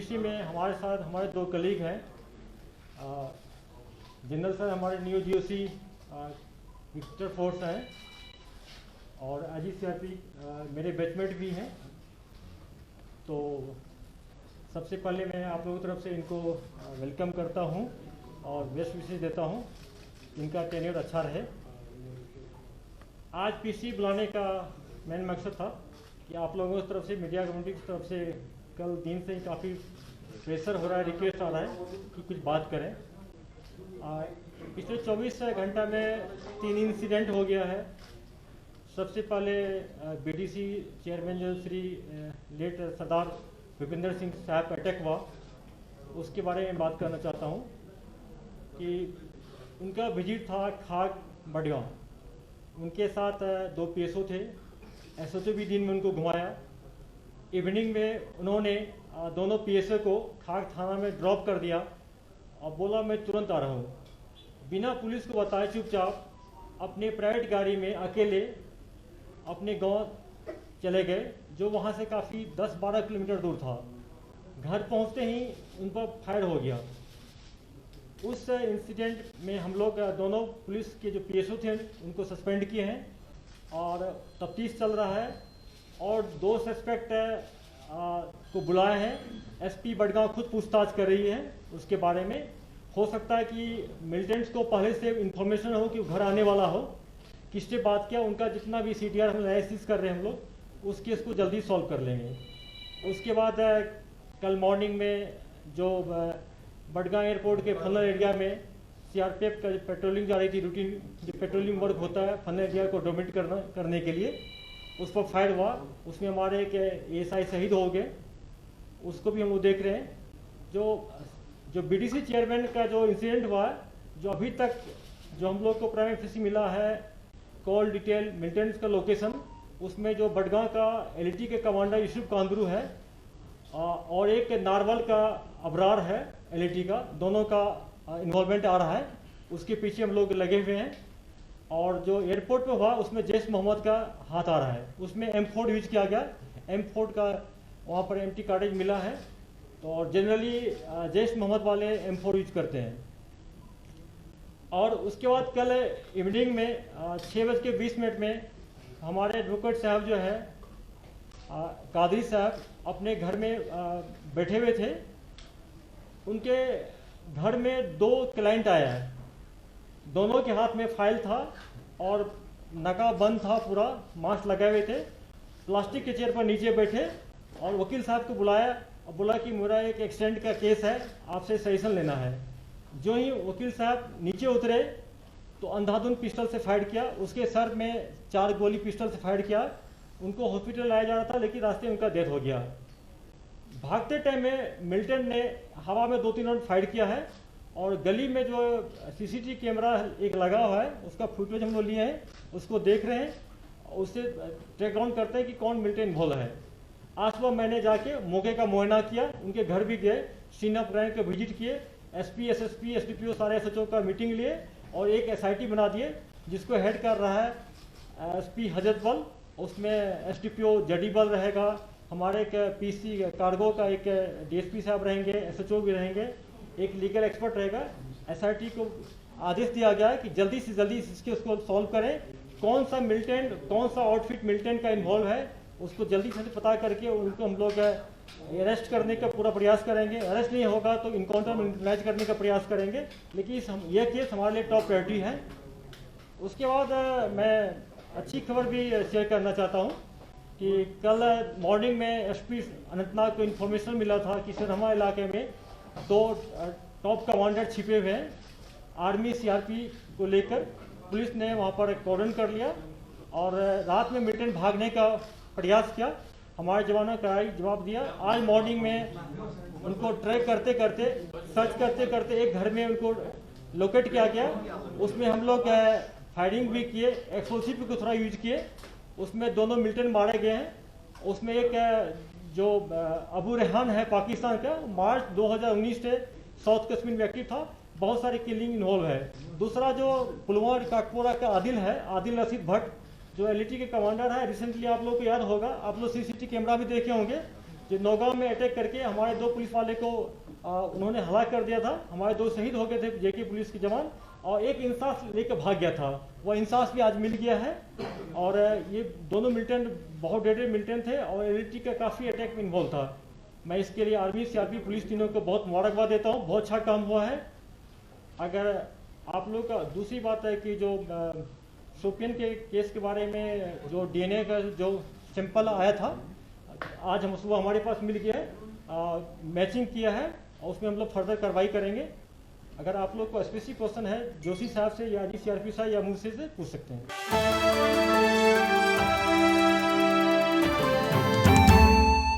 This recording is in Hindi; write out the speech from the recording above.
बीडीसी में हमारे साथ हमारे दो कलीग हैं। जनरल सर हमारे न्यू जीओसी विक्टर फोर्स हैं और IGCRP मेरे बैचमेट भी हैं। तो सबसे पहले मैं आप लोगों की तरफ से इनको वेलकम करता हूं और बेस्ट विशेष देता हूं, इनका टेन्योर अच्छा रहे। आज पीसी बुलाने का मेन मकसद था कि आप लोगों की तरफ से, मीडिया कम्युनिटी की तरफ से कल दिन से ही काफ़ी प्रेशर हो रहा है, रिक्वेस्ट आ रहा है कि कुछ बात करें। पिछले 24 घंटा में 3 इंसिडेंट हो गया है। सबसे पहले बीडीसी चेयरमैन जो श्री लेट सरदार भूपेंद्र सिंह साहब का अटैक हुआ, उसके बारे में बात करना चाहता हूं कि उनका विजिट था खाग बडगांव। उनके साथ 2 PSO थे। SHO भी दिन में उनको घुमाया। इवनिंग में उन्होंने दोनों PSO को खाग थाना में ड्रॉप कर दिया और बोला मैं तुरंत आ रहा हूँ। बिना पुलिस को बताए चुपचाप अपने प्राइवेट गाड़ी में अकेले अपने गांव चले गए, जो वहाँ से काफ़ी 10-12 किलोमीटर दूर था। घर पहुँचते ही उन पर फायर हो गया। उस इंसिडेंट में हम लोग दोनों पुलिस के जो PSO थे उनको सस्पेंड किए हैं और तफ्तीश चल रहा है और 2 सस्पेक्ट को बुलाए हैं। SP बडगांव खुद पूछताछ कर रही है उसके बारे में। हो सकता है कि मिलिटेंट्स को पहले से इन्फॉर्मेशन हो कि वो घर आने वाला हो, किससे बात किया, उनका जितना भी CTR हम एनालिसिस कर रहे हैं हम लोग, उस केस को जल्दी सॉल्व कर लेंगे। उसके बाद कल मॉर्निंग में जो बडगांव एयरपोर्ट के फनल एरिया में CRPF का पेट्रोलिंग जा रही थी, रूटीन जो पेट्रोलिंग वर्क होता है फनल एरिया को डोमिनेट करने के लिए, उस पर फायर हुआ। उसमें हमारे एक ASI शहीद हो गए, उसको भी हम लोग देख रहे हैं। जो BDC चेयरमैन का जो इंसिडेंट हुआ है, जो अभी तक जो हम लोग को प्राइम फेसी मिला है कॉल डिटेल मिलिटेंट्स का लोकेशन, उसमें जो बडगांव का LET के कमांडर यूसुफ कांदरू है और एक नारवल का अबरार है LET का, दोनों का इन्वॉल्वमेंट आ रहा है। उसके पीछे हम लोग लगे हुए हैं। और जो एयरपोर्ट पे हुआ उसमें जैश मोहम्मद का हाथ आ रहा है। उसमें M4 यूज किया गया। M4 का वहाँ पर एम्प्टी कार्टेज मिला है। तो और जनरली जैश मोहम्मद वाले M4 यूज करते हैं। और उसके बाद कल इवनिंग में 6:20 में हमारे एडवोकेट साहब जो है कादरी साहब अपने घर में बैठे हुए थे। उनके घर में 2 क्लाइंट आया है। दोनों के हाथ में फाइल था और नकाब बंद था, पूरा मास्क लगाए हुए थे। प्लास्टिक के चेयर पर नीचे बैठे और वकील साहब को बुलाया और बोला कि मेरा एक एक्सीडेंट का केस है, आपसे सजेशन लेना है। जो ही वकील साहब नीचे उतरे तो अंधाधुंध पिस्टल से फायर किया। उसके सर में 4 गोली पिस्टल से फायर किया। उनको हॉस्पिटल लाया जा रहा था, लेकिन रास्ते में उनका डेथ हो गया। भागते टाइम में मिलिटेंट ने हवा में 2-3 राउंड फायर किया है और गली में जो CCTV कैमरा एक लगा हुआ है उसका फुटेज हम लोग लिए हैं, उसको देख रहे हैं। उससे ट्रैक डाउन करते हैं कि कौन मिलिटेंट इन्वॉल्व है। आज सुबह मैंने जाके मौके का मुआयना किया, उनके घर भी गए, सीन ऑफ क्राइम का विजिट किए, SP, SSP, SDPO सारे SHO का मीटिंग लिए और एक SIT बना दिए जिसको हेड कर रहा है SP हजरत बल। उसमें SDPO जडीबल रहेगा, हमारे एक PC कार्गो का एक DSP साहब रहेंगे, SHO भी रहेंगे, एक लीगल एक्सपर्ट रहेगा। SIT को आदेश दिया गया है कि जल्दी से जल्दी इसके उसको सॉल्व करें। कौन सा मिलिटेंट, कौन सा आउटफिट मिलिटेंट का इन्वॉल्व है, उसको जल्दी से पता करके उनको हम लोग अरेस्ट करने का पूरा प्रयास करेंगे। अरेस्ट नहीं होगा तो इनकाउंटर में यूटिलाइज करने का प्रयास करेंगे, लेकिन ये केस हमारे लिए टॉप प्रायोरिटी है। उसके बाद मैं अच्छी खबर भी शेयर करना चाहता हूँ कि कल मॉर्निंग में SP अनंतनाग को इन्फॉर्मेशन मिला था कि सरहमा इलाके में 2 टॉप कमांडर छिपे हुए हैं। आर्मी CRP को लेकर पुलिस ने वहाँ पर कॉर्डन कर लिया और रात में मिलिटेंट भागने का प्रयास किया। हमारे जवानों का जवाब दिया। आज मॉर्निंग में उनको ट्रैक करते करते, सर्च करते करते एक घर में उनको लोकेट किया गया। उसमें हम लोग फायरिंग भी किए, एक्सप्लोसिव को थोड़ा यूज किए। उसमें दोनों मिलिटेंट मारे गए हैं। उसमें एक जो अबू रेहान है पाकिस्तान का, मार्च 2019 से साउथ कश्मीर में एक्टिव था, बहुत सारे किलिंग इन्वॉल्व है। दूसरा जो पुलवामा काकपोरा का आदिल है, आदिल रशीद भट्ट, जो LET के कमांडर है। रिसेंटली आप लोग को याद होगा, आप लोग CCTV कैमरा भी देखे होंगे, जो नौगांव में अटैक करके हमारे 2 पुलिस वाले को उन्होंने हलाक कर दिया था। हमारे 2 शहीद हो गए थे जेके पुलिस के जवान, और एक इंसास लेकर भाग गया था। वह इंसास भी आज मिल गया है। और ये दोनों मिलिटेंट बहुत डेडेड मिलिटेंट थे और एलटी का काफ़ी अटैक में इन्वॉल्व था। मैं इसके लिए आर्मी, सीआरपी, पुलिस तीनों को बहुत मुबारकबाद देता हूँ। बहुत अच्छा काम हुआ है। अगर आप लोग का दूसरी बात है कि जो शोपियन के केस के बारे में जो डीएनए का जो सैंपल आया था, आज हम सुबह हमारे पास मिल गया है, मैचिंग किया है और उसमें हम लोग फर्दर कार्रवाई करेंगे। अगर आप लोग को स्पेसिफिक क्वेश्चन है जोशी साहब से या सीआरपी साहब या मुझसे से पूछ सकते हैं।